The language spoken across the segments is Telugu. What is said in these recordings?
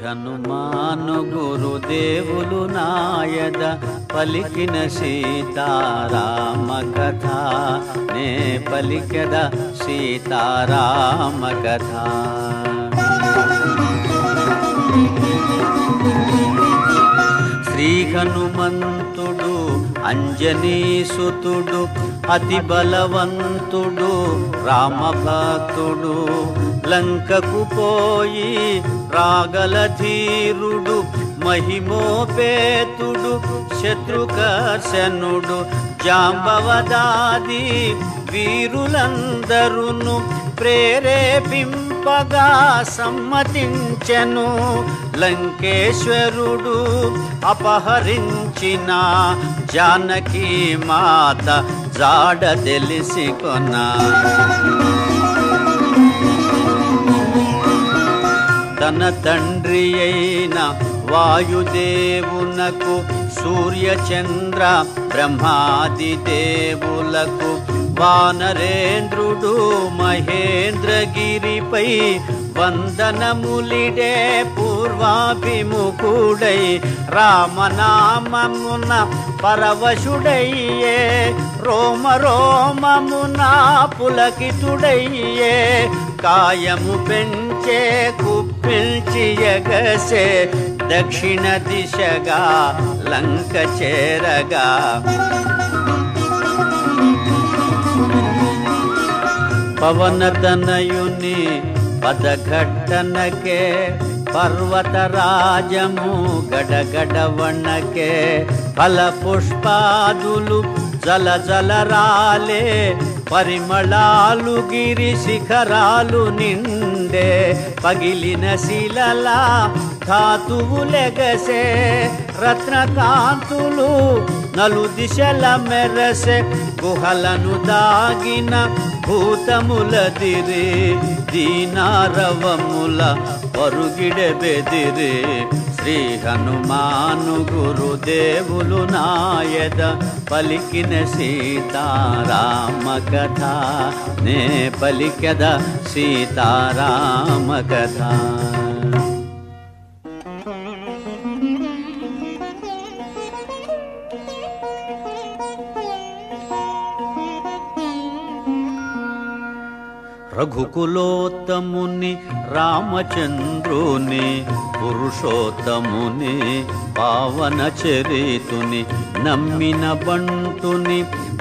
హనుమాను గురుదేవులు నాయద పలికిన సీతారామ కథ నే పలికెద సీతారామ కథ. శ్రీ హనుమంతుడు అంజనీసుతుడు అతి బలవంతుడు రామభక్తుడు లంకకు పోయి రాగల ధీరుడు మహిమోపేతుడు శత్రుకర్షణుడు జాంబవదాది వీరులందరును ప్రేరేపింపగా సమ్మతించెను. లంకేశ్వరుడు అపహరించిన జానకి మాత జాడ తెలిసికొన. తన తండ్రి అయిన వాయుదేవునకు సూర్యచంద్ర బ్రహ్మాది దేవులకు వానరేంద్రుడు మహేంద్రగిరిపై వందనములిడే పూర్వాభిముఖుడై రామనామమున పరవశుడయ్యే రోమ రోమమున పులకితుడయ్యే కాయము పెంచే కుప్పిల్చి ఎగసే దక్షిణ దిశగా లంక చేరగా. పవనతనయుని పదఘట్టనకే పర్వతరాజము గడగడవణకే ఫల పుష్పాదులు జల జలరాలే పరిమళాలు గిరి శిఖరాలు నిండే పగిలిన శిలలా ధాతువులెగసే రత్నకాంతులు నలు దిశల మెరసే గుహలను దాగిన భూతములదిరే దీనారవముల పరుగిడె బెదిరే. శ్రీ హనుమాను గురుదేవులు నాయద పలికిన సీతారామ కథ నే పలికెద సీతారామ కథ. రఘుకులోత్తముని రామచంద్రుని పురుషోత్తముని పావన చరితుని నమ్మిన బంటుని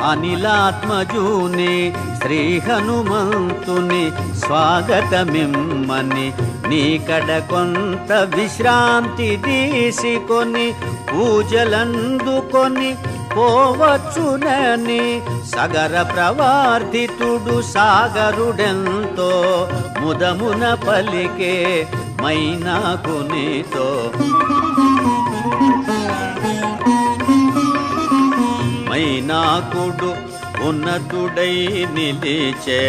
అనిలాత్మజుని శ్రీ హనుమంతుని స్వాగతమిమ్మని నీకడ కొంత విశ్రాంతి తీసుకొని పూజలందుకొని పోవచ్చునని సగర ప్రవర్తితుడు సాగరుడెంతో ముదమున పలికే మైనాకునితో. మైనాకుడు ఉన్నతుడై నిలిచే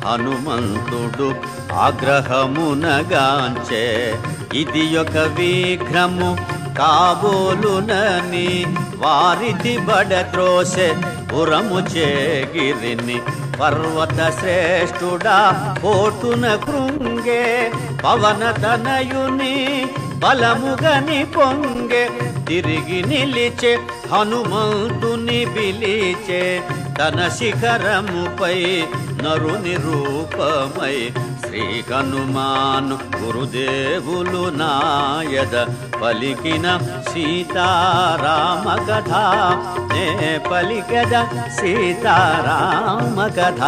హనుమంతుడు ఆగ్రహమునగాంచే ఇది ఒక విఘ్నము కాబోలునని వారిది బడత్రోసె పురము చేగిరిని పర్వత శ్రేష్ఠుడా కోటున కృంగే పవనతనయుని బలముగని పొంగే తిరిగి నిలిచే హనుమంతుని పిలిచే తన శిఖరముపై నరుని రూపమై. శ్రీ హనుమాను గురుదేవులు నాయద పలికిన సీతారామ కథ నే పలికెద సీతారామ కథ.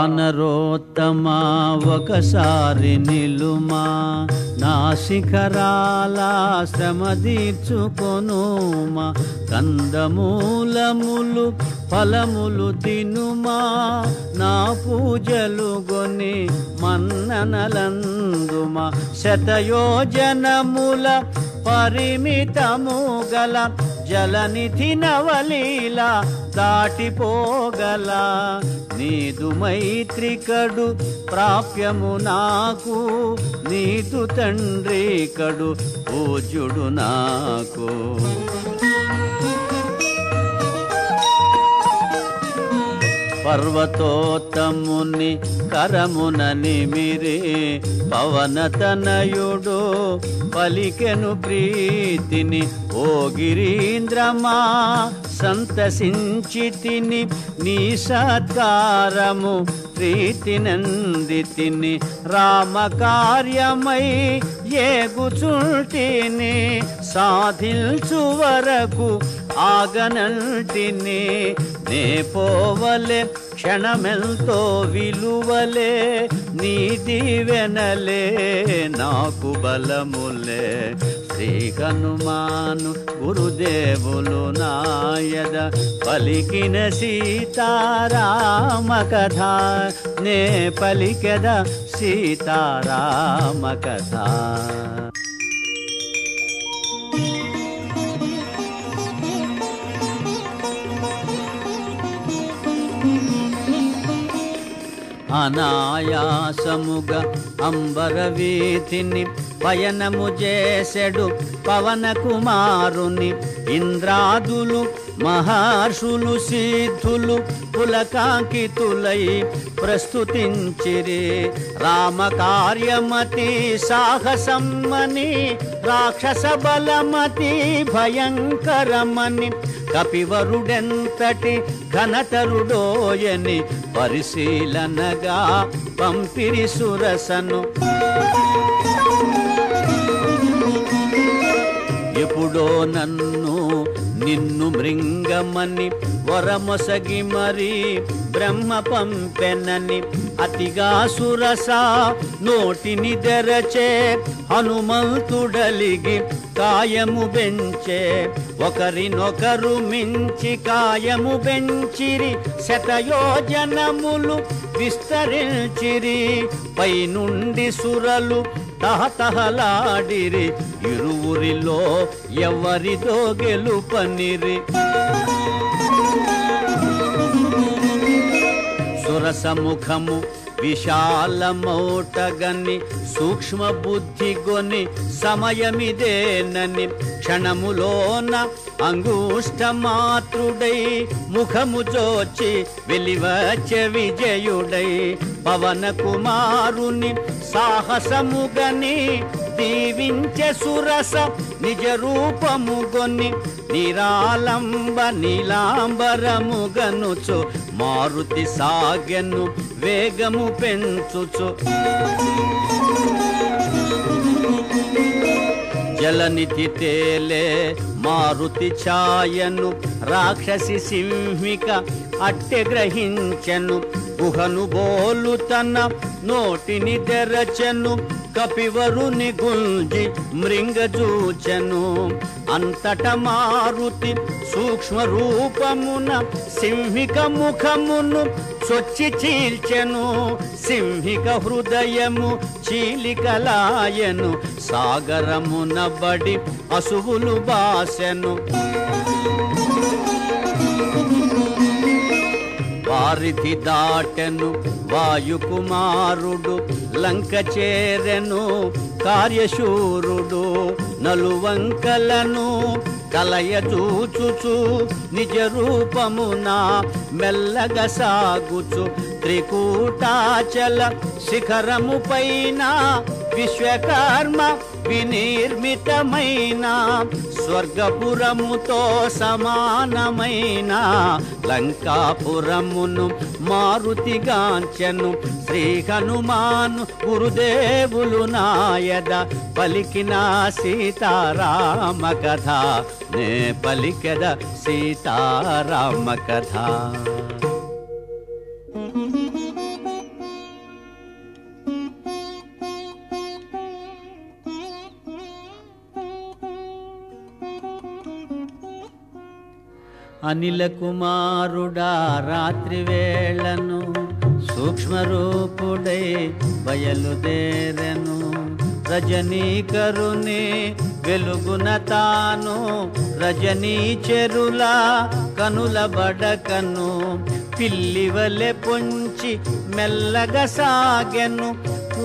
వానరోత్తమా ఒకసారి నిలుమా నా శిఖరాల శ్రమ తీర్చుకొనుమా కందమూలములు ఫలములు తినుమా నా పూజలు గొని మన్ననలందుమా శతయోజనముల పరిమితము గల జలనిధి నవలీల దాటిపోగల నీదు మైత్రికడు ప్రాప్యము నాకు నీదు తండ్రి కడు పూజ్యుడు నాకు పర్వతోత్తముని కరమున నిమిరి పవనతనయుడు పలికెను ప్రీతిని ఓ గిరీంద్రమా సంతసించి తిని నీ సత్కారము ప్రీతి నందితిని రామ కార్యమై ఏగుచుంటిని సాధించు వరకు ఆగనంటిని నే పోవలే క్షణమెంతో విలువలే నీ దీవెనలే నాకు బలములే శ్రీ హనుమాను గురుదేవులు నాయద పలికిన సీతారామ కథ నే పలికెద సీతారామ కథ అనాయాసముగా అంబరవీధిని పయనము చేసెడు పవన కుమారుని ఇంద్రాదులు మహర్షులు సిద్ధులు పులకాంకితులై ప్రస్తుతించిరి రామ కార్యమతి సాహసమ్మని రాక్షస బలమతి భయంకరమని కపివరుడెంతటి ఘనతరుడోయని పరిశీలనగా పంపిరి సురసను ఎప్పుడో నన్ను నిన్ను మృంగమని వరమొసగి మరి బ్రహ్మ పంపెనని అతిగా సురస నోటిని తెరచే హనుమంతుడలిగి కాయము బెంచే ఒకరినొకరు మించి కాయము బెంచిరి శతయోజనములు విస్తరించిరి పైనుండి సురలు తహతహలాడిరి ఇరువురిలో ఎవరిదో గెలుపనిరి సురసముఖము విశాలమౌటగని సూక్ష్మ బుద్ధి గొని సమయమిదేనని క్షణములోన అంగుష్టమాత్రుడై ముఖము జోచి వెలివచ్చే విజయుడై పవన కుమారుని సాహసముగని దీవించే సురస నిజ రూపముగొని నిరాలంబ నీలాంబరముగనుచు మారుతి సాగెను వేగము పెంచుచు జలనిధి తేలే మారుతి ఛాయను రాక్షసి సింహిక అట్టె గ్రహించెను గుహను బోలు తన నోటిని తెరచెను కపివరుని గుంజి మృంగజూచెను అంతట మారుతి సూక్ష్మ రూపమున సింహిక ముఖమును చొచ్చి చీల్చెను సింహిక హృదయము చీలికలాయను సాగరమున బడి అసువులు బాసెను వారిధి దాటెను వాయుకుమారుడు లంక చేరెను కార్యశూరుడు నలువంకలను కలయజూచుచు నిజ రూపమున మెల్లగా సాగుచు త్రికూటాచల శిఖరము పైన విశ్వకర్మ వినిర్మితమైన స్వర్గపురముతో సమానమైన లంకాపురమును మారుతిగాంచెను శ్రీ హనుమాను గురుదేవులు నాయద పలికిన సీతారామ కథ నే పలికెద సీతారామ కథ అనిల కుమారుడా రాత్రి వేళను సూక్ష్మరూపుడై బయలుదేరెను రజనీకరుని వెలుగున తాను రజనీ చెరుల కనుల బడకను పిల్లివలె పొంచి మెల్లగా సాగెను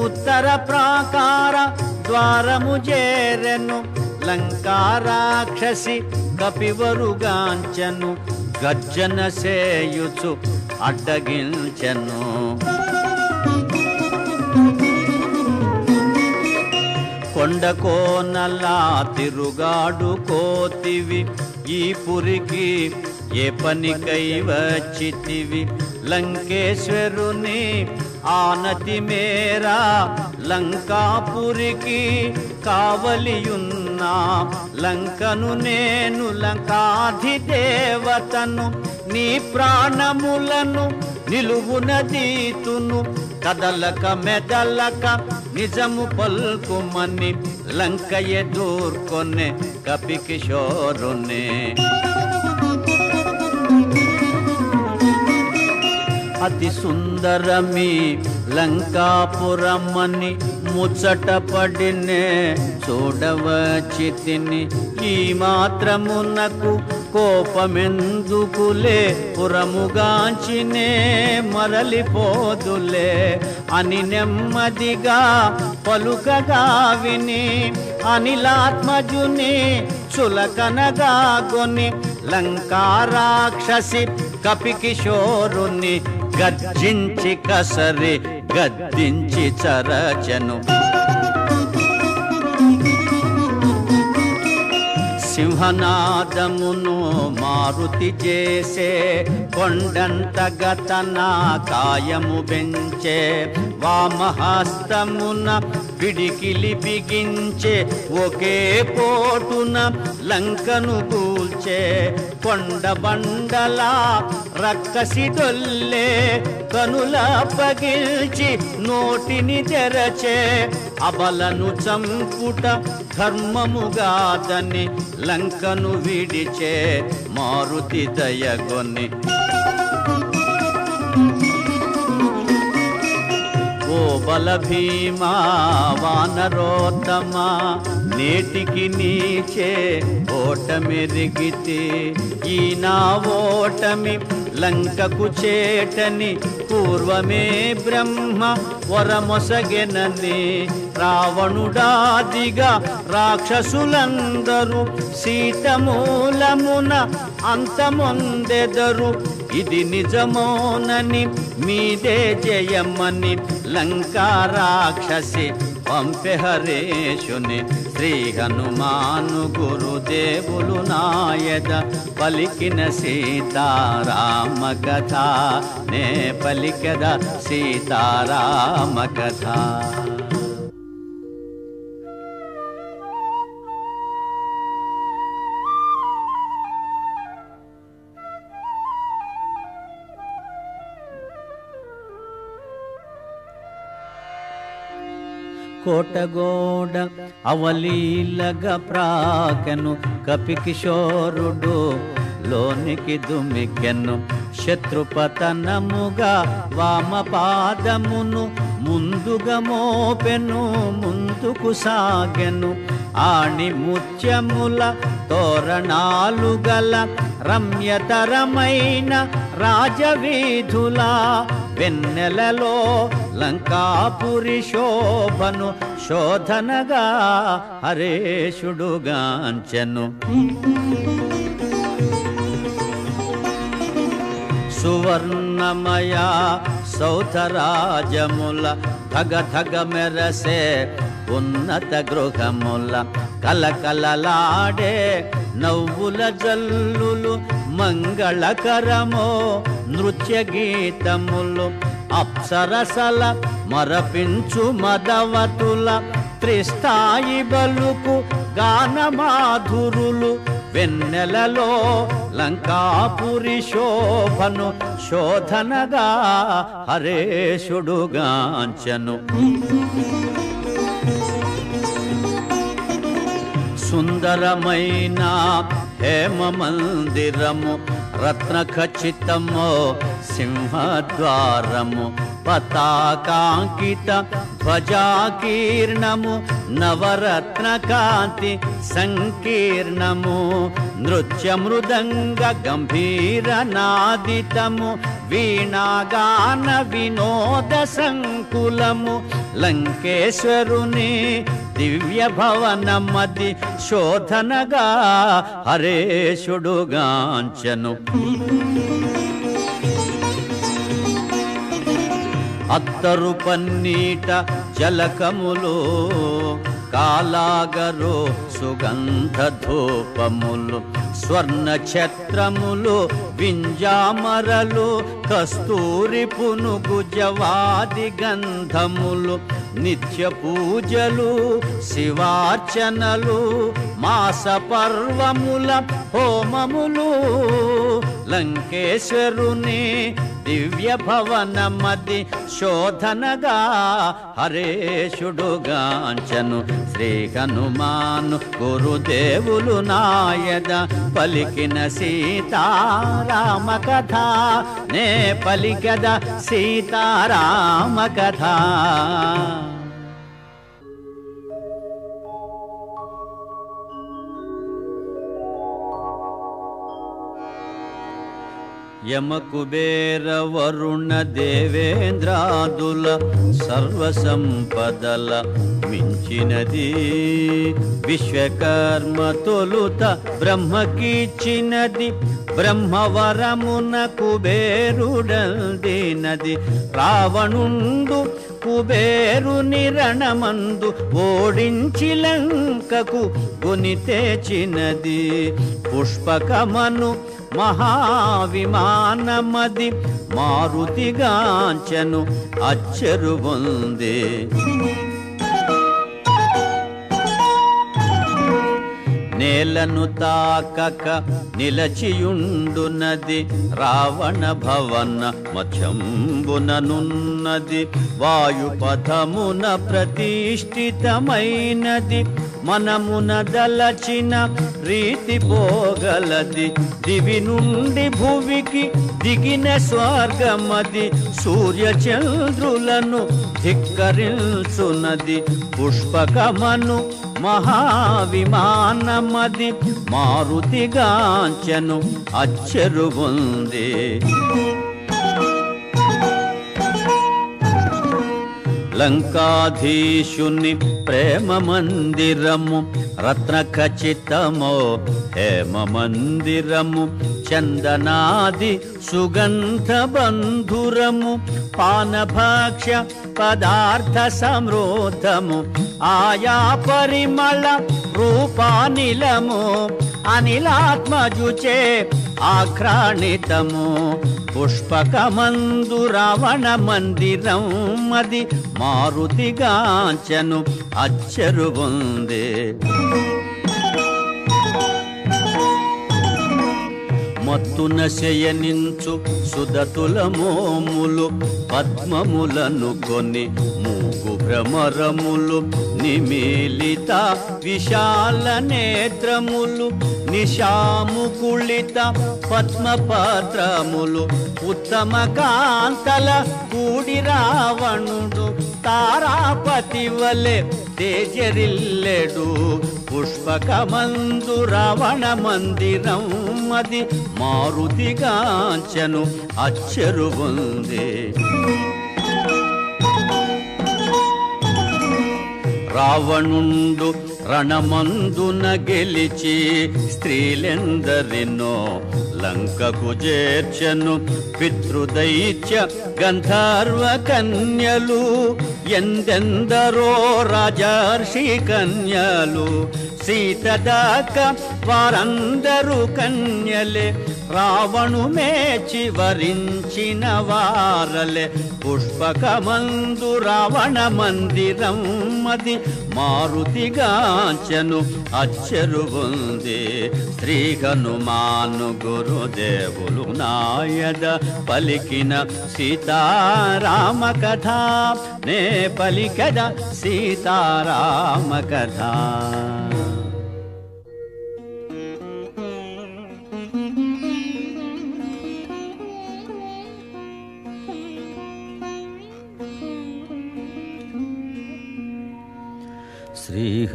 ఉత్తర ప్రాకార ద్వారము చేరెను లంకారాక్షసి కపివరుగాంచెను గర్జన సేయుచు అడ్డగించెను కొండకోనలా తిరుగాడు కోతివి ఈ పురికి ఏ పనికై వచ్చితివి లంకేశ్వరుని ఆనతి మేరా లంకాపురికి కావలియున్నా లంకను నేను లంకాధిదేవతను నీ ప్రాణములను నిలువునదీతును కదలక మెదలక నిజము పల్కుమని లంక ఎదుర్కొనే కపికిశోరునే అతి సుందరమి లంకాపురమని ముచ్చట పడినే చూడవచితిని ఈ మాత్రమునకు కోపమెందుకులే పురముగాంచినే మరలిపోదులే అని నెమ్మదిగా పలుకగా విని అనిలాత్మజుని చులకనగా కొని లంకారాక్షసి కపికిశోరుని గర్జించి కసరి గద్దించి చరచను సింహనాదమును మారుతి చేసే కొండంత గతన కాయము పెంచే వామహస్తమున పిడికిలి బిగించే ఒకే పోటున లంకను కూల్చే కొండ బండలా రక్కసి దొల్లే కనుల పగిల్చి నోటిని తెరచే అబలను చంపుట ధర్మముగాదని లంకను విడిచే మారుతి దయగొని ఓ బల భీమా వానరోత్తమా నేటికి నీచే ఓటమెరిగితే ఈ నా ఓటమి లంకకు చేటని పూర్వమే బ్రహ్మ వరమొసగెనని రావణుడాదిగా రాక్షసులందరూ సీతమూలమున అంతమొందెదరు ఇది నిజమోనని మీదే జయమని లంకా రాక్షసి పంపె హరేషుని శ్రీ హనుమాను గురుదేవులు నాయద పలికిన సీతారామ కథ నే పలికద సీతారామ కథ కోటగోడ అవలీలగా ప్రాకెను కపికిశోరుడు లోనికి దుమికెను శత్రుపతనముగా వామపాదమును ముందుగా మోపెను ముందుకు సాగెను ఆణి ముత్యముల తోరణాలు గల రమ్యతరమైన రాజవీధుల వెన్నెలలో లంకాపురి శోభను శోధనగా హరేషుడుగాంచెను సువర్ణమయ సౌధరాజముల ధగ ధగ మెరసే ఉన్నత గృహముల కలకలలాడే నవ్వుల జల్లులు మంగళకరమో నృత్య గీతములు అప్సరసల మరపించు మదవతుల త్రిస్థాయి బలుకు గానమాధురులు వెన్నెలలో లంకాపురి శోభను శోధనగా హరేషుడుగాంచెను సుందరమైన హేమ మందిరము రత్న ఖచ్చితము సింహద్వారము పతాకాంకిత ధ్వజాకీర్ణము నవరత్న కాంతి సంకీర్ణము నృత్య మృదంగ గంభీర నాదితము వీణాగాన వినోద సంకులము లంకేశ్వరుని దివ్య భవనమది శోధనగా హరేశుడుగాంచెను అత్తరు పన్నీట జలకములు కాలాగరు సుగంధ ధూపములు స్వర్ణ ఛత్రములు వింజామరలు కస్తూరి పునుగు జవాది గంధములు నిత్య పూజలు శివార్చనలు మాస పర్వముల హోమములు లంకేశ్వరుని దివ్య భవనమది శోధనగా హరేశుడుగాంచెను శ్రీ హనుమాను గురుదేవులు నాయద పలికిన సీతారామ కథ నే పలికద సీతారామ కథ యమ కుబేర వరుణ దేవేంద్రాదుల సర్వ సంపదల మించినది విశ్వకర్మ తొలుత బ్రహ్మకిచ్చినది బ్రహ్మవరమున కుబేరుడందినది రావణుండు కుబేరుని రణమందు ఓడించి లంకకు గునితేచినది పుష్పకమను మహావిమానమది మారుతిగాంచెను అచ్చెరువొందే నేలను తాకక నిలచియుండునది రావణ భవన మధ్యంబుననున్నది వాయుపథమున ప్రతిష్ఠితమైనది మనమున దలచిన రీతి పోగలది దివి నుండి భువికి దిగిన స్వర్గమది సూర్యచంద్రులను ధిక్కరించునది పుష్పకమను మహావిమానమది మారుతిగాంచెను అచ్చెరువొందే లంకాధీశుని ప్రేమ మందిరము రత్న ఖచ్చితమో హేమ మందిరము చందనాది సుగంధ బంధురము పానభాక్ష్య పదార్థ సమృద్ధము ఆయా పరిమళ రూపానిలము అనిలాత్మజుచే ఆక్రాణితము పుష్పకమందు రావణ మందిరం మది మారుతిగాంచెను అచ్చెరువొందే మత్తున శయనించు సుదతుల మోములు పద్మములను కొని మూగు భ్రమరములు నిమీలిత విశాల నేత్రములు నిశాముకుళిత పద్మపత్రములు ఉత్తమ కాంతల కూడి రావణుడు తారాపతి వలె తేజరిల్లెడు పుష్పకమందు రావణ మందిరం మది మారుతిగాంచెను అచ్చెరువొందే రావణుండు రణమందున గెలిచి స్త్రీలెందరినో లంకకు చేర్చెను పితృదైత్య గంధర్వ కన్యలు ఎందెందరో రాజర్షి కన్యలు సీత దాక వారందరూ కన్యలే రావణు మేచి వరించిన వారలే పుష్పకమందు రావణ మందిరం మది మారుతిగాంచెను అచ్చెరువొందే శ్రీ హనుమాను గురుదేవులు నాయద పలికిన సీతారామ కథ నే పలికద సీతారామ కథ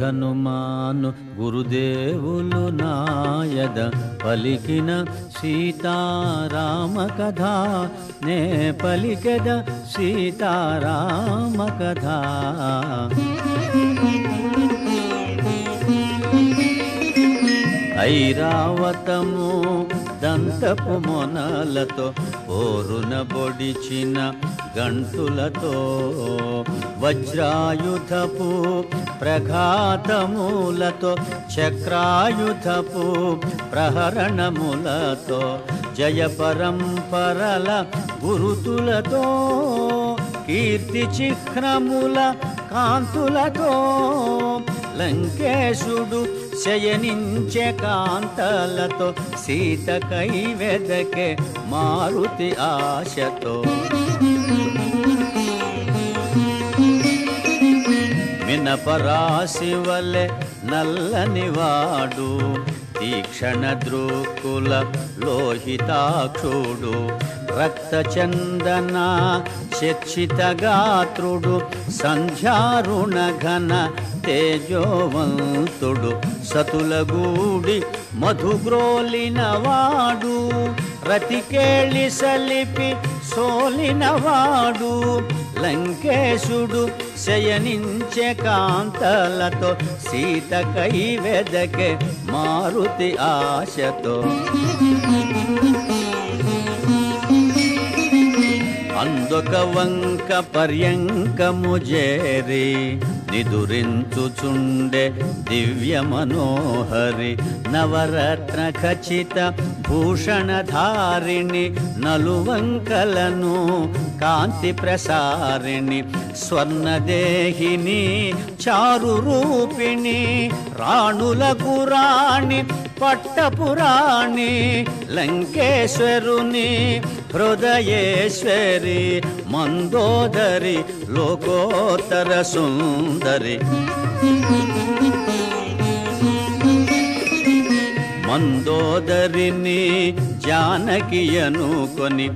శ్రీహనుమాను గురుదేవులు నాయద పలికిన సీతారామ కథ నే పలికెద సీతారామ కథ. ఐరావతము దంతపు మొనలతో పోరున బొడిచిన గంటులతో వజ్రాయుధపు ప్రఘాతములతో చక్రాయుధపు ప్రహరణములతో జయ పరంపరల గురుతులతో కీర్తి చిహ్నముల కాంతులతో లంకేశుడు శయనించే కాంతలతో సీత కైవెదకే మారుతి ఆశతో. మినపరాశి వలె నల్లనివాడు తీక్షణ దృక్కుల లోహితాక్షుడు రక్తచందన చర్చిత గాత్రుడు సంధ్యారుణ ఘన తేజోవంతుడు సతులగూడి మధుగ్రోలినవాడు రతికేళి సలిపి సోలినవాడు లంకేశుడు శయనించే కాంతలతో సీత కైవెదకే మారుతి ఆశతో. అందొక వంక పర్యంకము చేరి నిదురించుచుండే దివ్య మనోహరి నవరత్న ఖచిత భూషణధారిణి నలువంకలను కాంతి ప్రసారిణి స్వర్ణదేహిని చారు రూపిణి రాణులకు రాణి పట్టపురాణి లంకేశ్వరుని హృదయేశ్వరి మందోదరి లోకోత్తర సుందరి. మందోదరిని జానకి అనుకొని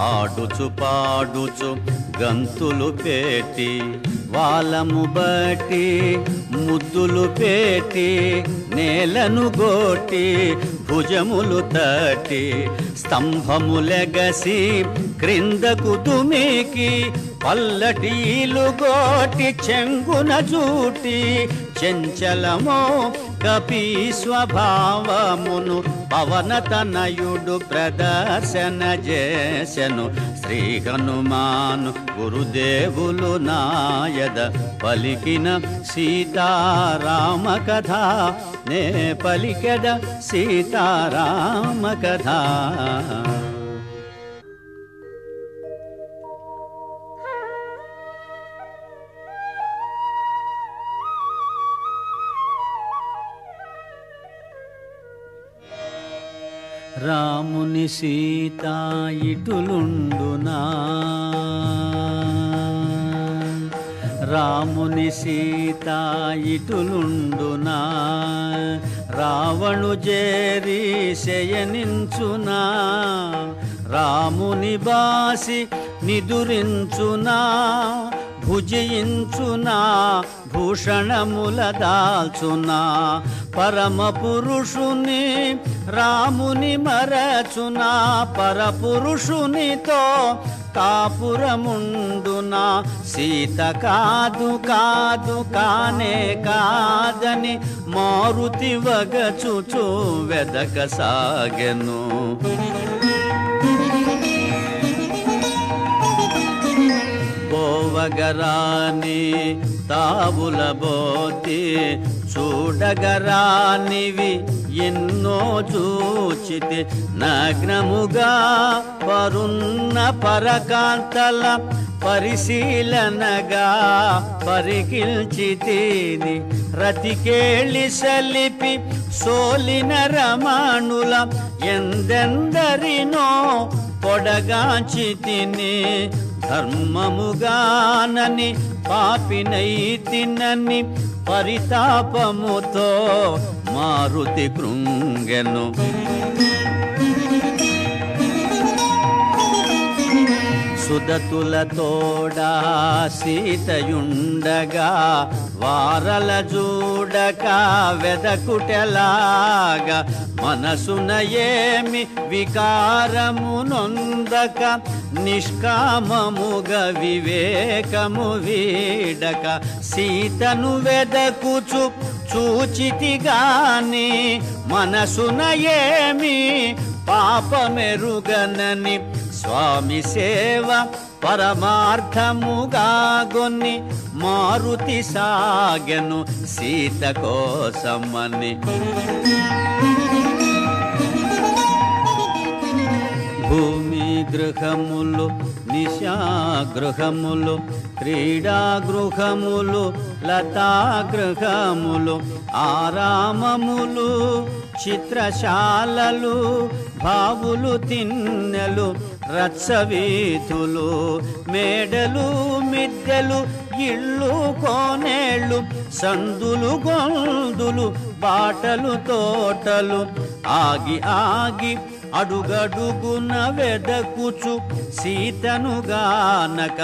ఆడుచు పాడుచు గంతులు పెట్టి వాలము బట్టి ముద్దులు పెట్టి నేలను గోటి భుజములు తట్టి స్తంభములెగసి క్రిందకు దుమికి పల్లటీలు గోటి చెంగున జూటి చంచలమో కపి స్వభావమును పవనతనయుడు ప్రదర్శన చేసెను. శ్రీ హనుమాను గురుదేవులు నాయద పలికిన సీతారామ కథ నే పలికెద సీతారామ కథ. రాముని సీత ఇటులుండునా రాముని సీత ఇటులుండునా రావణు చేరి శయనించునా రాముని బాసి నిదురించునా భుజించునా భూషణముల దాల్చునా పరమ పురుషుని రాముని మరచునా పరపురుషునితో కాపురముండునా సీత కాదు కాదు కానే కాదని మారుతి వగచుచు వెదక సాగెను. పోవగరాని తావుల బోతి చూడగరానివి ఎన్నో చూచితి నగ్నముగా పరున్న పరకాంతల పరిశీలనగా పరికిల్చితిని రతికేళి సలిపి సోలిన రమణుల ఎందెందరినో పొడగాంచితిని ధర్మముగానని పాపినైతినని పరితాపముతో మారుతి కృంగెను. సుదతుల తోడా సీతయుండగా వారల జూడక వెదకుటెలాగా మనసున ఏమి వికారము నొందక నిష్కామముగ వివేకము వీడక సీతను వెదకుచు చూచితిగాని మనసున ఏమి పాపమెరుగనని స్వామి సేవ పరమార్థముగా గొన్ని మారుతి సాగెను సీత కోసమని. భూమి గృహములు నిశాగృహములు క్రీడాగృహములు లతాగృహములు ఆరామములు చిత్రశాలలు బావులు తిన్నెలు రచ్చవీధులు మేడలు మిద్దెలు ఇళ్ళు కోనేళ్ళు సందులు గొందులు బాటలు తోటలు ఆగి ఆగి అడుగడుగున వెదకుచు సీతను గానక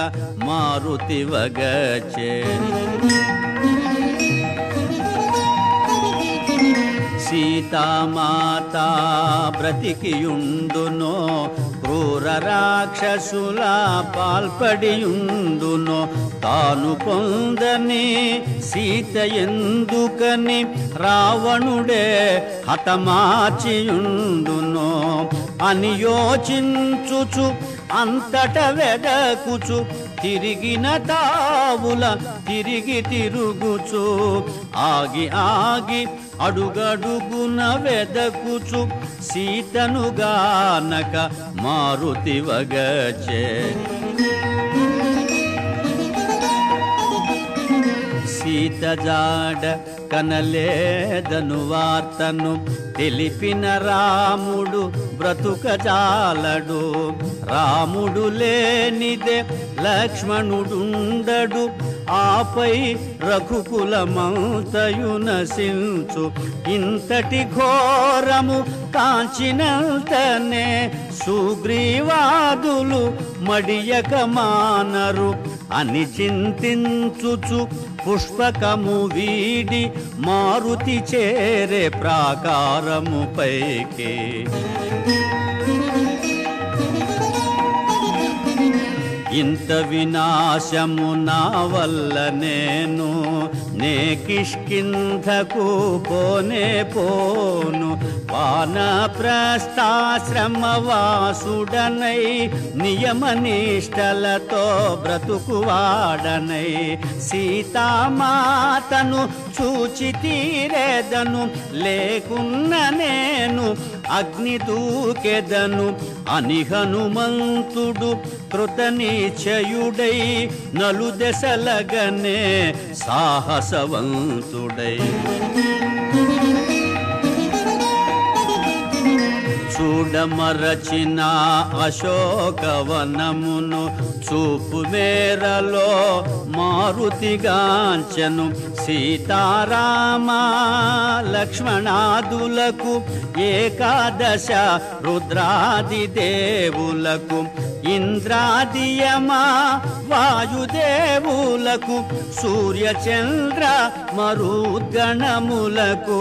మారుతి వగచే. సీతామాత బ్రతికియుండునో క్రూర రాక్షసుల పాల్పడియుండునో తాను పొందని సీత ఎందుకని రావణుడే హతమార్చియుండునో అని యోచించుచు అంతట వెదకుచు తిరిగిన తావుల తిరిగి తిరుగుచు ఆగి ఆగి అడుగడుగున వెదకుచు సీతను గానక మారుతి వగచే. సీత జాడ కనలేదను వార్తను తెలిపిన రాముడు బ్రతుకజాలడు. రాముడు లేనిదే లక్ష్మణుడుండడు ఆపై రఘుకులమంతయు నశించు. ఇంతటి ఘోరము కాంచినంతనే సుగ్రీవాదులు మడియక మానరు అని చింతించుచు పుష్పకము వీడి మారుతి చేరే ప్రాకారము పైకి. ఇంత వినాశము నా వల్ల నేను నే కిష్కింధకు పోనే పోను. వానప్రస్థాశ్రమవాసుడనై నియమనిష్టలతో బ్రతుకువాడనై సీతామాతను చూచి తీరేదను లేకున్న నేను అగ్ని దూకెదను అని హనుమంతుడు కృతనిశ్చయుడై నలుదెసలగనే సాహసవంతుడై. చూడమరచిన అశోకవనమును చూపు మేరలో మారుతిగాంచెను. సీతారామ లక్ష్మణాదులకు ఏకాదశ రుద్రాది దేవులకు ఇంద్రాదియమా వాయుదేవులకు సూర్యచంద్ర మరుద్గణములకు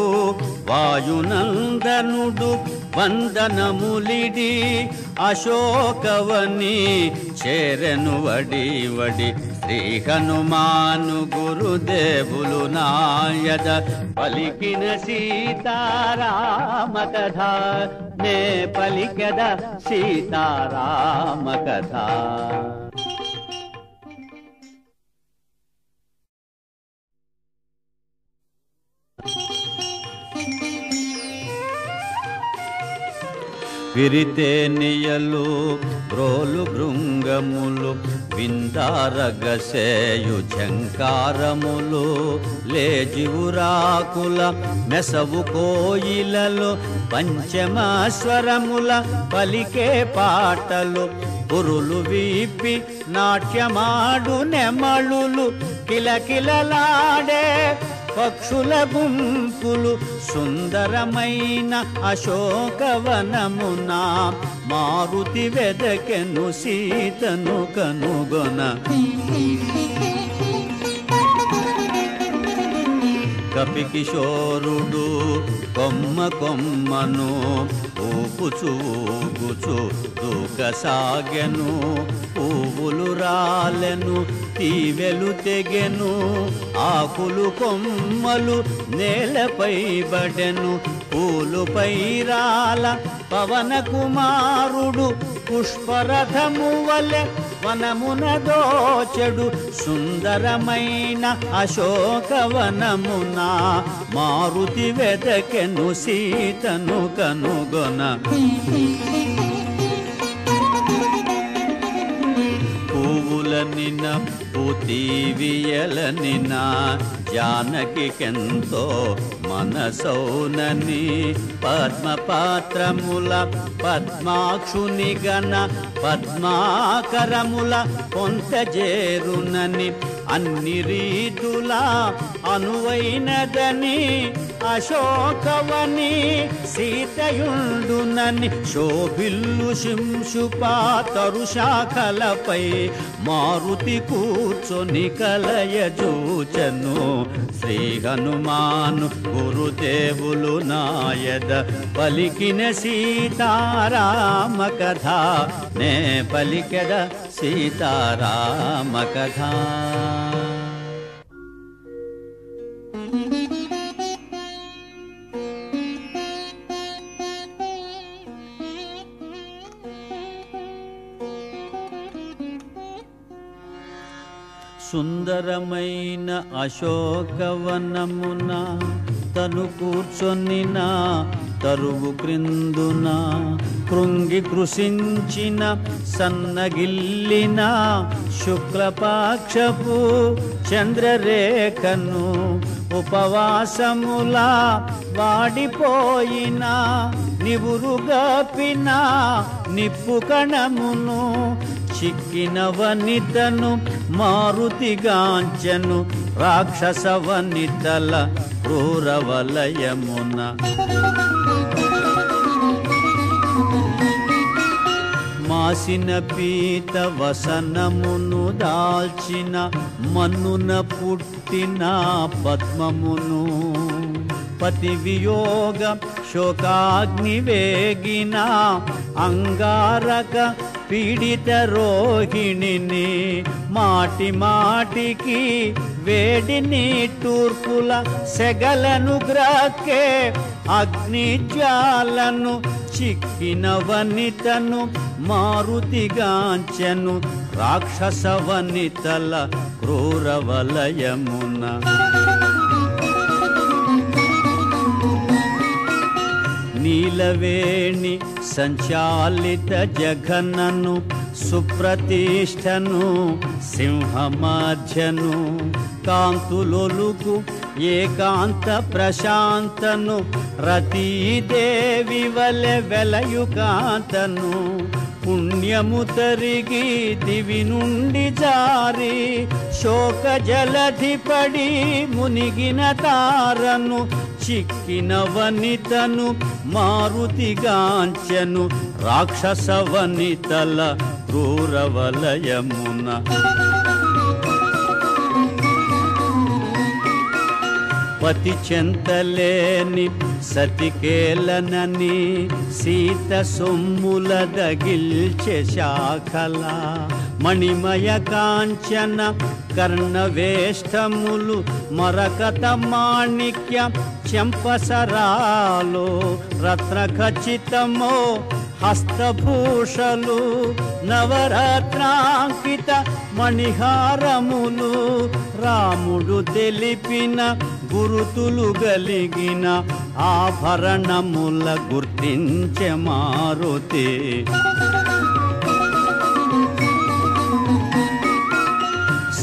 వాయునందనుడు వందనములిడి అశోకవని చేరెను వడి వడి. శ్రీ హనుమాను గురుదేవులు నాయద పలికిన సీతారామ కథ నే పలికద సీతారామ కథ. విరితేనియలు బ్రోలు భృంగములు విందారగసేయు ఝంకారములు లేజివురాకుల మెసవు కోయిలలు పంచమస్వరముల పలికే పాటలు పురులు వీపి నాట్యమాడు నెమళులు కిలకిలలాడే పక్షుల గుంపులు సుందరమైన అశోకవనమున మారుతి వెదకెను సీతను కనుగొన. కపికిశోరుడు కొమ్మ కొమ్మను ఊపుచు ఊగుచు దూకసాగెను. పువ్వులు రాలెను, తీవెలు తెగెను, ఆకులు కొమ్మలు నేలపై బడెను. పూలుపై రాల పవన కుమారుడు పుష్పరథము వలె వనమున దోచెడు. సుందరమైన అశోకవనమున మారుతి వెదకెను సీతను కనుగొన. పువ్వులనిన పూతీవియలనిన జానకికెంతో మనసౌనని. పద్మపాత్రముల పద్మాక్షుని గణ పద్మాకరముల పొంతజేరునని. అన్ని రీతుల అనువైనదని అశోకవని సీతయుండునని. శోభిల్లు శింశుపా తరుశాఖలపై మారుతి కూర్చొని కలయజూచను. శ్రీ హనుమాను గురుదేవులు నాయద పలికిన సీతారామ కథ. నే పలికెద సీతారామ కథ. సుందరమైన అశోకవనమున తను కూర్చొనిన తరువు క్రిందున. కృంగి కృషించిన సన్నగిల్లిన శుక్లపాక్షపు చంద్రరేఖను. ఉపవాసముల వాడిపోయిన నివురుగపిన నిప్పు కణమును. చిక్కిన వనితను మారుతిగాంచెను రాక్షస వనితల క్రూరవలయమున. మాసిన పీత వసనమును దాల్చిన మన్నున పుట్టిన పద్మమును. పతి వియోగ శోకాగ్ని వేగిన అంగారక పీడిత రోహిణిని. మాటి మాటికి వేడిని తూర్పుల సెగలను గ్రక్కే అగ్నిజ్వాలను. చిక్కిన వనితను మారుతిగాంచెను రాక్షస వనితల క్రూరవలయమున. నీలవేణి సంచాలిత జఘనను సుప్రతిష్టను సింహమధ్యను. కాంతులొలుకు ఏకాంత ప్రశాంతను రతీదేవి వలె వెలయు కాంతను. పుణ్యము తరిగి దివి నుండి జారి శోక జలధి పడి మునిగిన తారను. చిక్కిన వనితను మారుతిగాంచెను రాక్షస వనితల క్రూరవలయమున. పతి చెంతలేని సతికేలనని సీత సొమ్ముల దగిల్చె శాఖల. మణిమయ కాంచన కర్ణవేష్టములు మరకత మాణిక్య చెంపసరాలో. రత్న ఖచ్చితమో హస్తభూషలు నవరత్నాంకిత మణిహారములు. రాముడు తెలిపిన గురుతులు గలిగిన ఆభరణముల గుర్తించె మారుతి.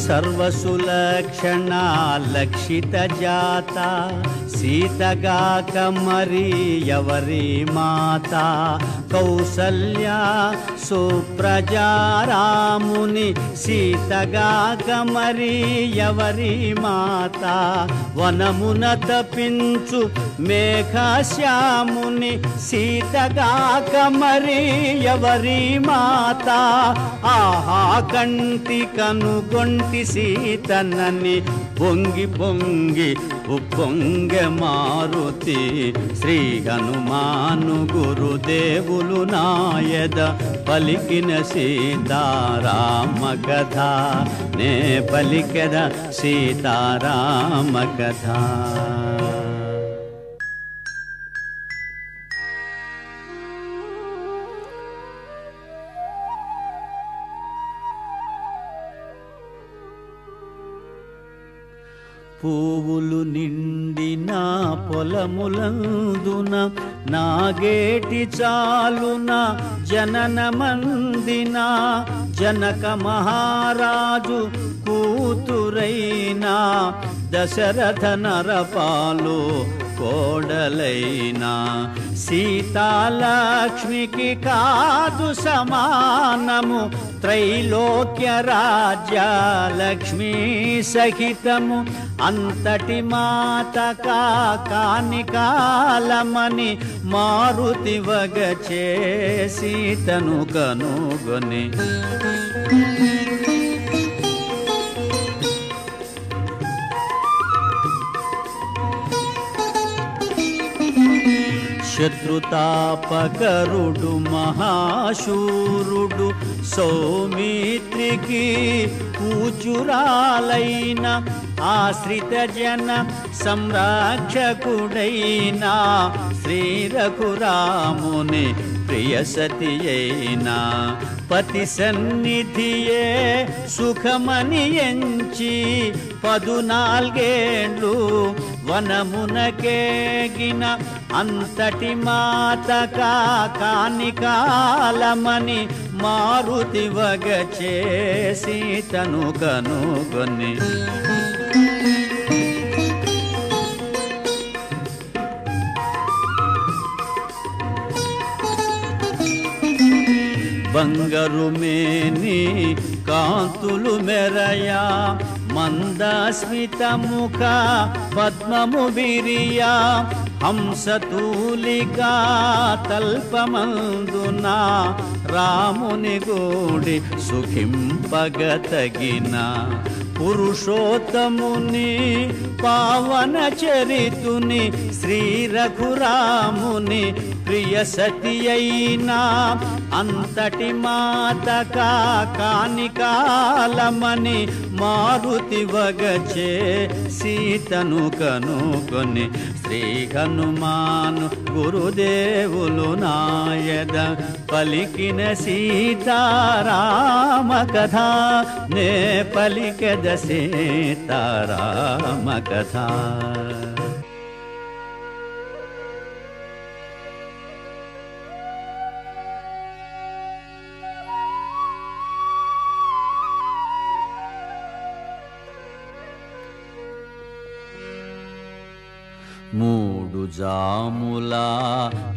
సర్వసులక్షణ లక్షిత జాత సీతగాక మరి ఎవరి మాత కౌసల్య సుప్రజారాముని సీతగాక మరి ఎవరి మాత వనమున తపించు మేఘశ్యాముని సీతగాక మరి ఎవరి మాత ఆహా కంటి కనుగొంటి సీతనని పొంగి పొంగి ఉప్పొంగె మారుతి శ్రీ హనుమాను గురుదేవులు నాయద పలికిన సీతారామ కథ నే పలికెద సీతారామ కథ. పువ్వులు నిండిన పొలములందున నాగేటి చాలున జనన మందిన జనక మహారాజు కూతురైనా దశరథ నరపాలు కోడలైనా సీతాలక్ష్మికి కాదు సమానము త్రైలోక్య రాజ్య లక్ష్మీ సహితము అంతటి మాత కాని కాలమని మారుతి వగచే సీతను కనుగొని శత్రుతాపకరుడు మహాశూరుడు సౌమిత్రికి పూజురాలైన ఆశ్రిత జన సంరక్షకుడైన శ్రీ రఘురాముని ప్రియసతి అయినా పతి సన్నిధియే సుఖమని ఎంచి 14 వనమునకేగిన అంతటి మాత కాని కాలమని మారుతి వగచే సీతను కనుగొని బంగారు మేని కాంతులు మెరయా మందస్మిత ముఖ పద్మము విరియా హంసతూలికా తల్పమందున రాముని గూడి సుఖింపగతగిన పురుషోత్తముని పావన చరితుని శ్రీ రఘురాముని ప్రియ సతి అయినా అంతటి మాత కాని కాలమని మారుతి వగచే సీతను కనుగొని శ్రీ హనుమాను గురుదేవులు నాయద పలికిన సీతారామ కథ నే పలికెద సీతారామ కథ. మూడు జాముల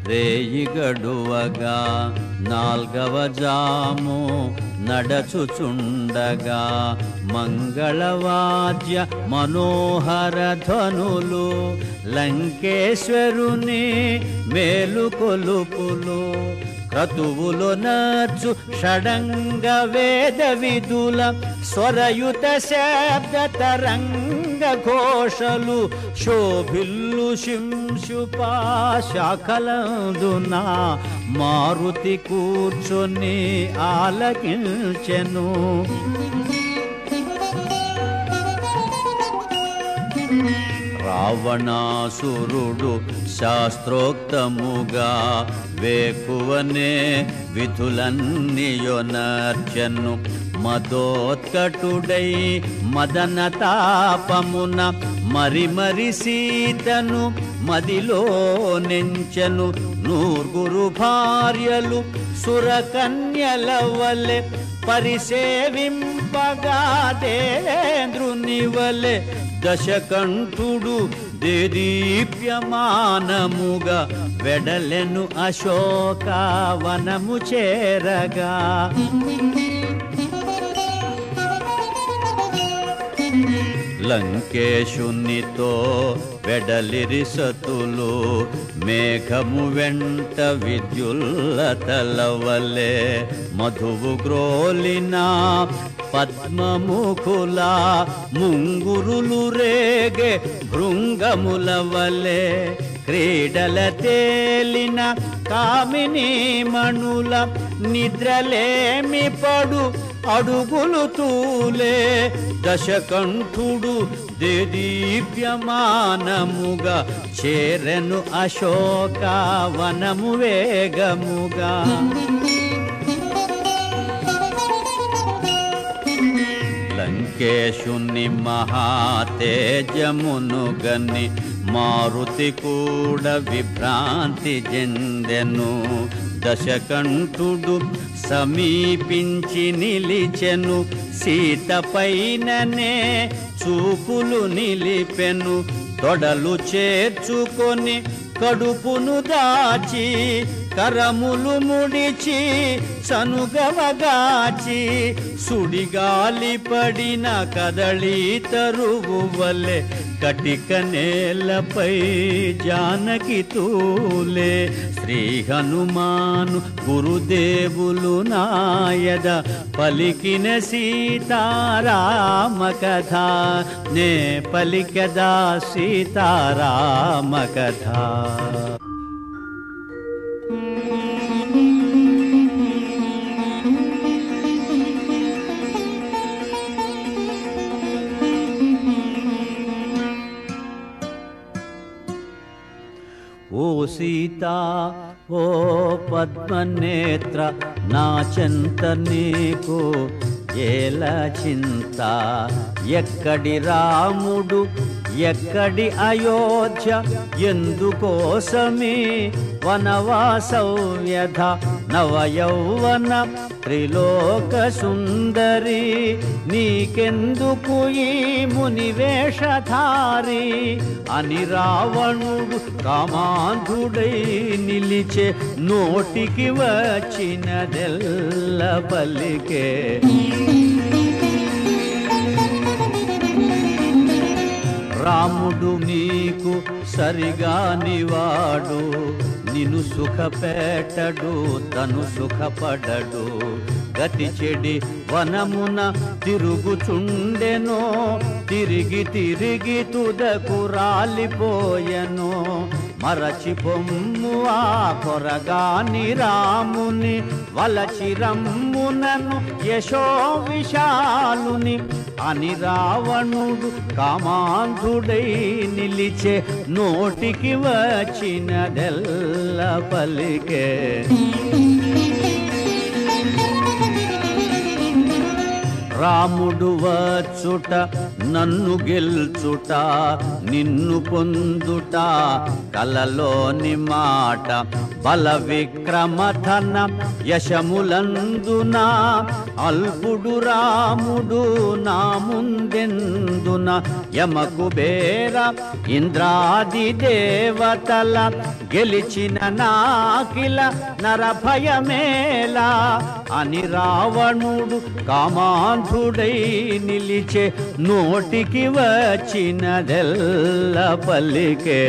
రేయి గడువగా 4వ జాము నడచుచుండగా మంగళవాద్య మనోహర ధ్వనులు లంకేశ్వరుని మేలుకొలుపులు క్రతువులు నచ్చు షడంగ వేద విదుల స్వరయుత శబ్ద తరంగ ఘోషలు శోభిల్లు శింశుపా శాఖలందున మారుతి కూర్చొని ఆలకించెను. రావణాసురుడు శాస్త్రోక్తముగా వేకువనే విధులన్నీయొనర్చెను. మదోత్కటుడై మదన తాపమున మరి సీతను మదిలో నెంచెను. 9 భార్యలు సురకన్యల వలె పరిసేవింప పంపగా దేవేంద్రుని వలె దశకంఠుడు దేదీప్యమానముగా వెడలెను అశోకవనము చేరగా లంకేశునితో వెడలిరి సతులు మేఘము వెంట విద్యుల్లతల వలె మధువు గ్రోలిన పద్మముఖుల ముంగురులు రేగే భృంగముల వలె క్రీడల తేలిన కామిని మణుల నిద్రలేమి పడు అడుగులు తూలే దశకంఠుడు దేదీప్యమానముగా చేరెను అశోకవనము వేగముగా లంకేశుని మహాతేజమును గని మారుతి కూడా విభ్రాంతి చెందెను దశకంఠుడు సమీపించి నిలిచెను సీత పైననే చూపులు నిలిపెను తొడలు చేర్చుకొని కడుపును దాచి కరములు ముడిచి సనుగవగాచి సుడిగాలి పడిన కదళీ తరువు వలె కటిక నేలపై జానకి తూలే శ్రీ హనుమాను గురుదేవులు నాయద పలికిన సీతారామ కథ నే పలికదా సీతారామ కథ ఓ సీతా ఓ పద్మనేత్ర నా చెంత నీకు ఏల చింత ఎక్కడి రాముడు ఎక్కడి అయోధ్య ఎందుకోసమే వనవాసవ్యధ నవయౌవన త్రిలోక సుందరి నీకెందుకు ఈ మునివేషధారి అని రావణుడు కామాంధుడై నిలిచే నోటికి వచ్చినదెల్ల పలికే రాముడు నీకు సరిగానివాడు నిన్ను సుఖపెట్టడు తను సుఖపడడు గతి చెడి వనమున తిరుగుచుండెనో తిరిగి తిరిగి తుదకు రాలిపోయెనో మరచి పొమ్ము ఆ కొరగాని రాముని వలచి రమ్మునను యశో విశాలుని అని రావణుడు కామాంధుడై నిలిచే నోటికి వచ్చినదెల్ల పలికే రాముడు వచ్చుట నన్ను గెల్చుట నిన్ను పొందుట కలలోని మాట బల విక్రమధన యశములందున అల్పుడు రాముడు నా ముందెందున యమకుబేర ఇంద్రాది దేవతల గెలిచిన నాకిల నరభయమేలా అని రావణుడు కామాంధుడై నిలిచే నోటికి వచ్చినదెల్ల పలికే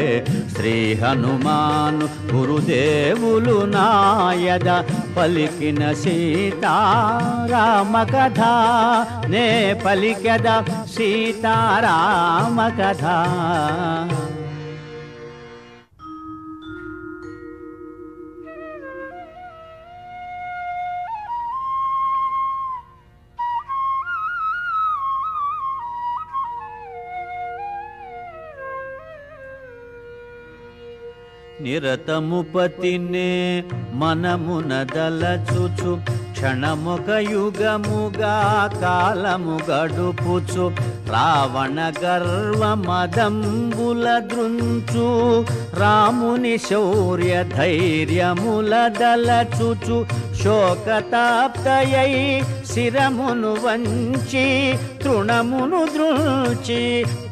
శ్రీ హనుమాను గురుదేవులు నాయద పలికిన సీతారామ కథ నే పలికద సీతారామ కథ నిరతము పతినే మనమున దలచుచు క్షణముక యుగముగా కాలము గడుపుచు రావణ గర్వ మదంబుల దృంచు రాముని శౌర్య ధైర్యముల దలచుచు శోకతాప్తయై శిరమును వంచి తృణమును దృంచి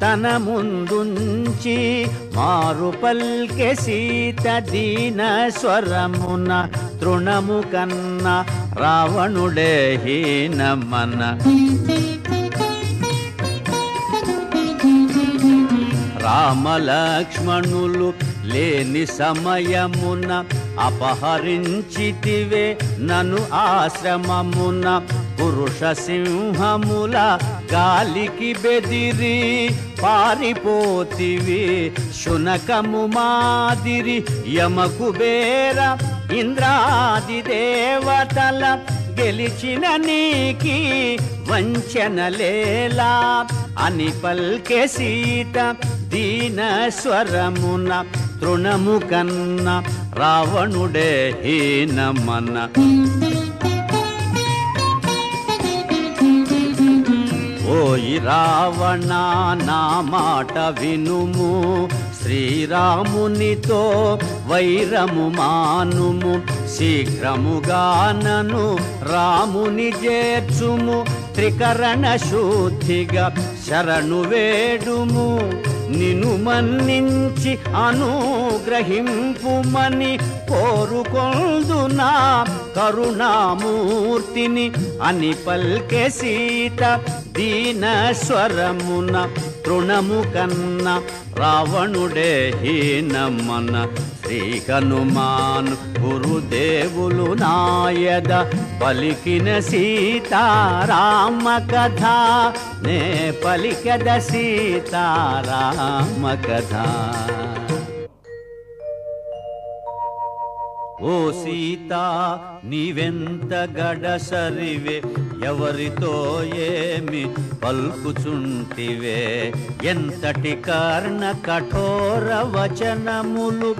తన ముందుంచి మారు పల్కె సీత దీన స్వరమున తృణము కన్న రావణుడే హీనమన రామలక్ష్మణులు లేని సమయమున అపహరించితివే నను ఆశ్రమమున పురుష సింహముల గాలికి బెదిరి పారిపోతివి శునకము మాదిరి యమకుబేర ఇంద్రాది దేవతల గెలిచిన నీకి వంచనలేలా అని పల్కె సీత దీన స్వరమున తృణము కన్న రావణుడే హీనమన ఓయి రావణ నా మాట వినుము శ్రీరామునితో వైరము మానుము శీఘ్రముగా నను రాముని చేర్చుము త్రికరణ శుద్ధిగా శరణు వేడుము నిను మన్నించి అనుగ్రహింపుమని కోరుకొందునా కరుణామూర్తిని అని పల్కె సీత దీన స్వరమున తృణము కన్న రావణుడే హీనమన శ్రీ హనుమాను గురుదేవులు నాయద పలికిన సీతారామ కథ నే పలికద సీతారామ కథ ఓ సీత నీవెంత గడసరివే ఎవరితో ఏమి పల్కుచుంటివే ఎంతటి కర్ణ కఠోర వచనములు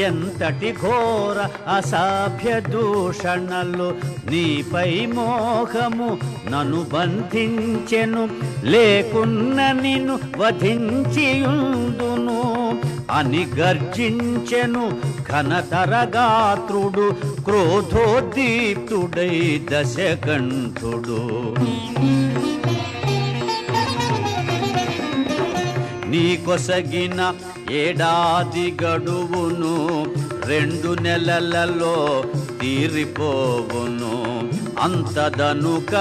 ఎంతటి ఘోర అసభ్య దూషణలు నీపై మోహము నన్ను బంధించెను లేకున్న నిన్ను వధించియుందును అని గర్జించెను ఘనతరగాత్రుడు క్రోధోద్దీప్తుడై దశకంఠుడు నీ కొసగిన ఏడాది గడువును 2 నెలలలో తీరిపోవును అంతదనుక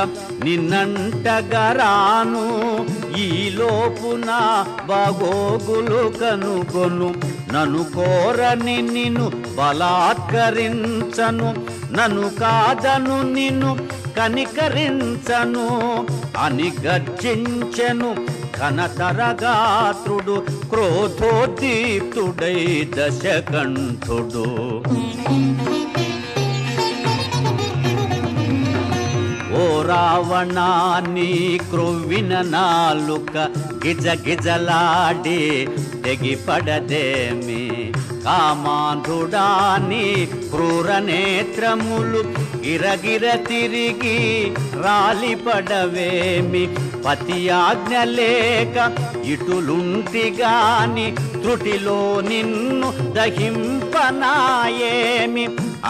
నిన్నంటగరాను ఈ లోపున బాగోగులు కనుగొను నన్ను కోరని నిన్ను బలాత్కరించను నన్ను కాదను నిన్ను కనికరించను అని గర్జించెను ఘనతరగాత్రుడు క్రోధోద్దీప్తుడై దశకంఠుడు ఓ రావణా నీ క్రొవ్విన నాలుక గిజ గిజలాడి తెగిపడదేమి కామాంధుడాని క్రూర నేత్రములు గిరగిర తిరిగి రాలిపడవేమి పతి ఆజ్ఞ లేక ఇటులుంటిగాని త్రుటిలో నిన్ను దహింపనాయేమి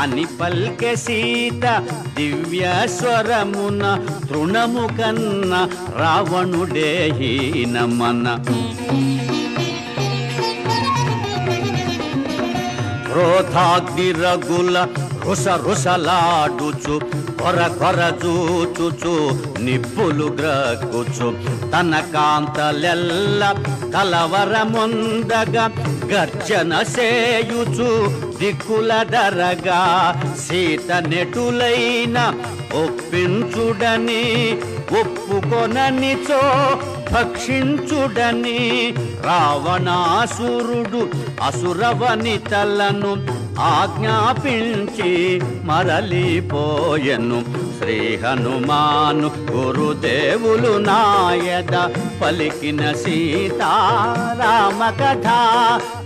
అని పల్కె సీత దివ్య స్వరమున తృణము కన్న రావణుడే హీనమన క్రోధాగ్ని రగుల రుస రుసలాడుచు కొర కొర చూచుచు నిప్పులు గ్రక్కుచు తన కాంతలెల్ల కలవరముందగా గర్జన సేయుచు దిక్కుల దరగా సీత నెటులైన ఒప్పించుడని ఒప్పుకొననిచో భక్షించుడని రావణాసురుడు అసురవనితలను ఆజ్ఞాపించి మరలిపోయెను శ్రీ హనుమాను గురుదేవులు నాయద పలికిన సీతారామ కథ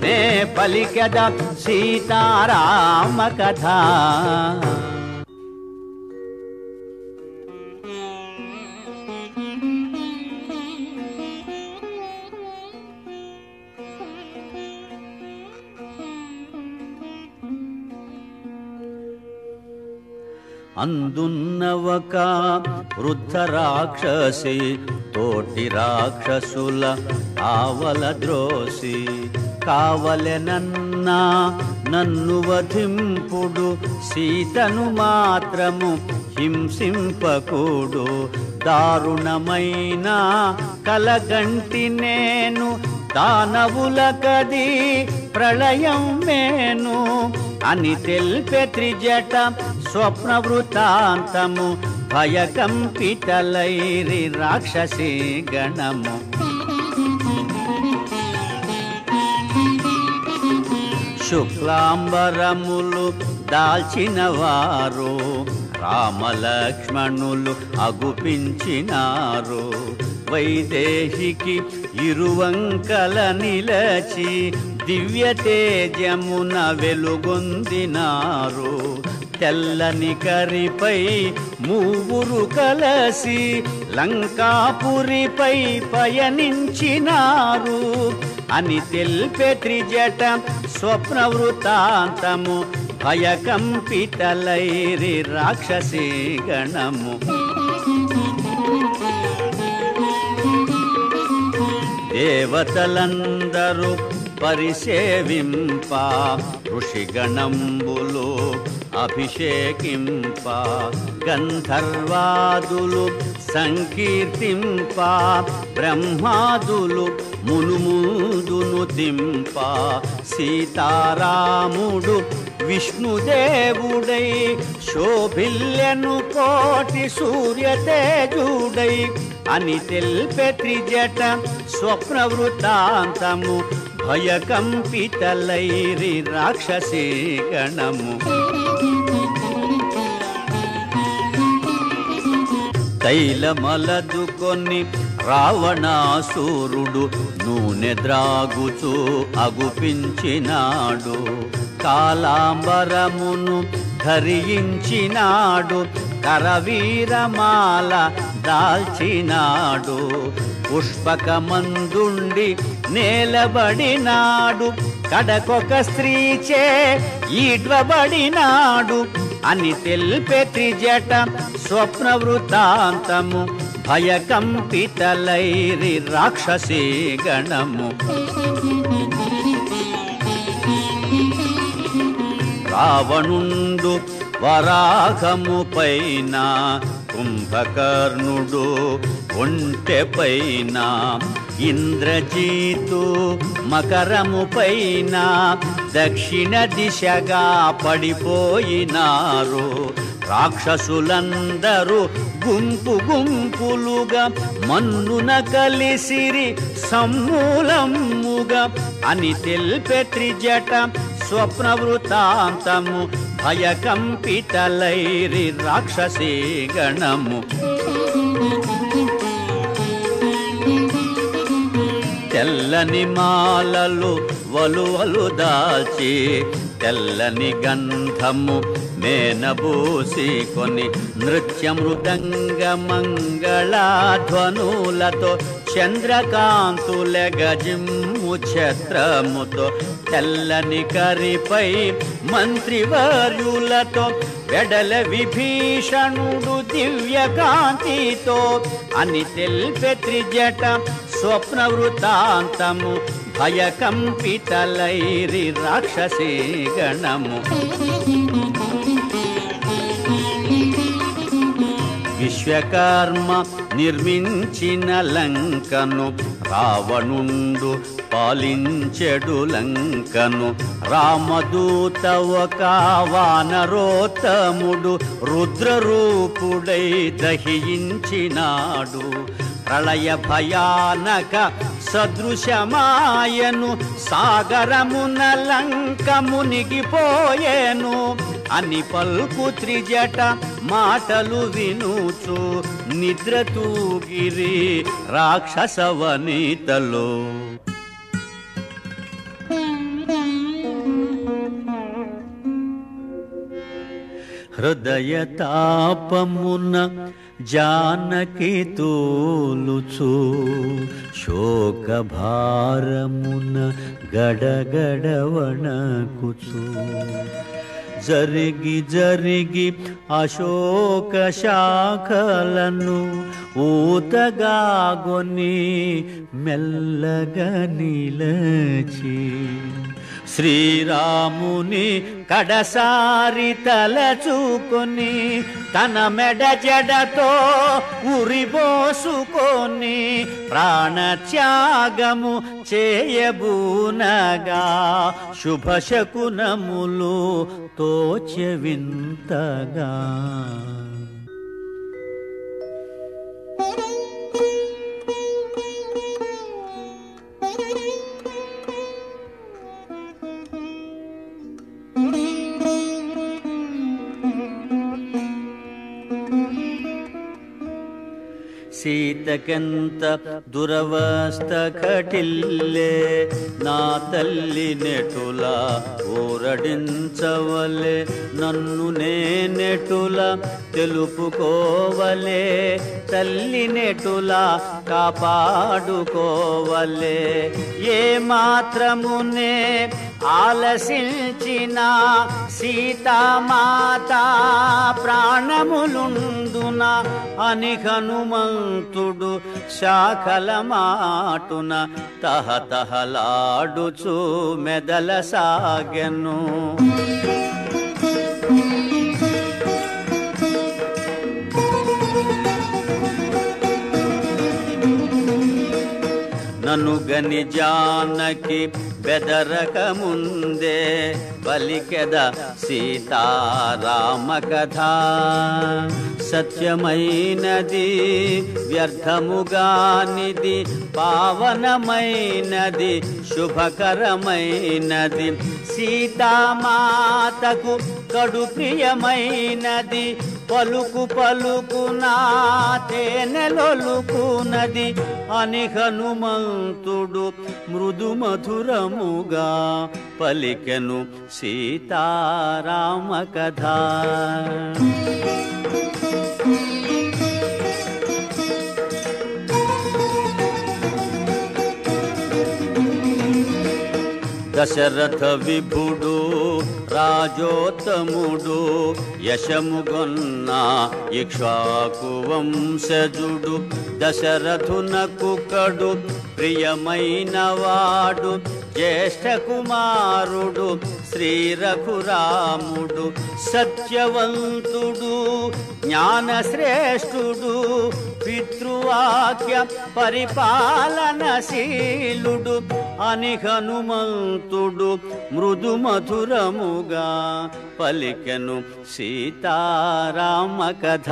నే పలికద సీతారామ కథ అందున్నవక వృద్ధ రాక్షసి తోటి రాక్షసుల ఆవల ద్రోసి కావలెనన్నా నన్ను వధింపుడు సీతను మాత్రము హింసింపకూడు దారుణమైన కలగంటి నేను దానవులకది ప్రళయం మేను అని తెల్పె త్రిజట స్వప్న వృతాంతము భయకంపితలైరి రాక్షసీ గణము శుక్లాంబరములు దాల్చిన వారు రామలక్ష్మణులు అగుపించినారు వైదేహికి ఇరువంకల నిలచి దివ్య తేజమున వెలుగొందినారు తెల్లని కరిపై మూవురు కలసి లంకాపురిపై పయనించినారు అని తెల్పె త్రిజట స్వప్న వృతాంతము భయకంపితలైరి రాక్షసీ గణము దేవతలందరూ పరిసేవింప ఋషిగణంబులు అభిషేకింప గంధర్వాదులు సంకీర్తింప బ్రహ్మాదులు మునుముందును తింప సీతారాముడు విష్ణుదేవుడై శోభిల్యను కోటి సూర్యతేజుడై అని తెల్పె త్రిజట స్వప్న వృతాంతము భయకంపితలైరి రాక్షసీ గణము తైలమలదుకొని రావణాసురుడు నూనె ద్రాగుచూ అగుపించినాడు కాలాంబరమును ధరించినాడు కరవీరమాల దాల్చినాడు పుష్పకమందుండి నేలబడినాడు కడకొక స్త్రీచే ఈడ్వబడినాడు అని తెల్పె త్రిజట స్వప్న వృతాంతము భయకంపితలైరి రాక్షసీ గణము రావణుండు వరాహము పైన కుంభకర్ణుడు ఒంటె పైన ఇంద్రజీతు మకరము పైన దక్షిణ దిశగా పడిపోయినారు రాక్షసులందరూ గుంపు గుంపులుగా మన్నున కలిసిరి సమూలముగా అని తెల్పె త్రిజట స్వప్న వృతాంతము భయకంపితలైరి రాక్షసీ గణము తెల్లని మాలలు వలువలు దాల్చి తెల్లని గంధము మేనబూసి కొని నృత్య మృదంగ మంగళధ్వనులతో చంద్రకాంతుల గజిమ్ము ఛత్రముతో తెల్లని కరిపై మంత్రివర్యులతో వెడల విభీషణుడు దివ్య కాంతితో అని తెల్పె త్రిజట స్వప్న వృతాంతము భయకంపితలైరి రాక్షసీ గణము విశ్వకర్మ నిర్మించిన లంకను రావణుండు పాలించెడు లంకను రామదూత ఒక వానరోత్తముడు రుద్రరూపుడై దహించినాడు ప్రళయ భయానక సదృశమాయను సాగరమున లంక మునిగిపోయేను అని పల్కు త్రిజట మాటలు వినుచు నిద్ర తూగిరి రాక్షసవనితలో హృదయ తాపమున జానకి తోలుచు శోకభారమున గడగడ వణకుచు జరిగి జరిగి అశోక శాఖలను ఊతగాగొని మెల్లగా నిలచి శ్రీరాముని కడసారి తలచుకొని తన మెడ జడతో ఉరిబోసుకొని ప్రాణత్యాగము చేయబూనగా శుభశకునములు తోచె వింతగా. సీతకెంత దురవస్థ ఘటిల్లే నా తల్లి నెటుల ఊరడించవలే నన్ను నేనెటుల తెలుపుకోవలే తల్లి నెటుల కాపాడుకోవలే ఏ మాత్రమునే ఆలసించిన సీతామాత ప్రాణములుండున అని హనుమంతుడు శాఖల మాటున తహతహలాడుచు మెదల సాగెను. నన్ను గని జానకి బెదరక ముందే పలికెద సీతారామ కథ. సత్యమైనది వ్యర్థముగానిది పావనమైనది శుభకరమైనది సీతామాతకు కడు ప్రియమైనది పలుకు పలుకునా తేనెలొలుకునది అని హనుమంతుడు మృదు మధురముగా పలికెను సీతారామ కథ. దశరథ విభుడు రాజోత్తముడు యశముగొన్న ఇక్ష్వాకు వంశజుడు దశరథునకు కడు ప్రియమైన వాడు జ్యేష్ఠ కుమారుడు శ్రీ రఘురాముడు సత్యవంతుడు జ్ఞానశ్రేష్ఠుడు పితృవాక్య పరిపాలనశీలుడు అని హనుమంతుడు మృదు మధురముగా పలికెను సీతారామ కథ.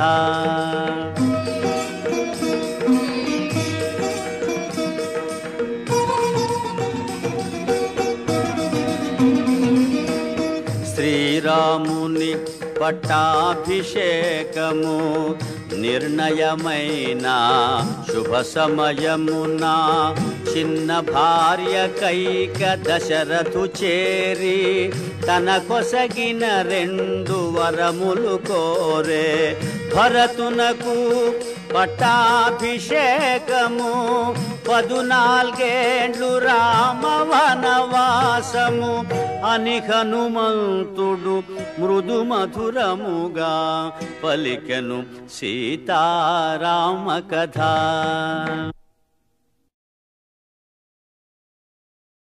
శ్రీరాముని పట్టాభిషేకము నిర్ణయమైన శుభ సమయమున చిన్న భార్య కైక దశరథు చేరి తన కొసగిన 2 వరములు కోరే. భరతునకు పట్టాభిషేకము 14 రామ వనవాసము అని హనుమంతుడు మృదు మధురముగా పలికెను సీతారామ కథ.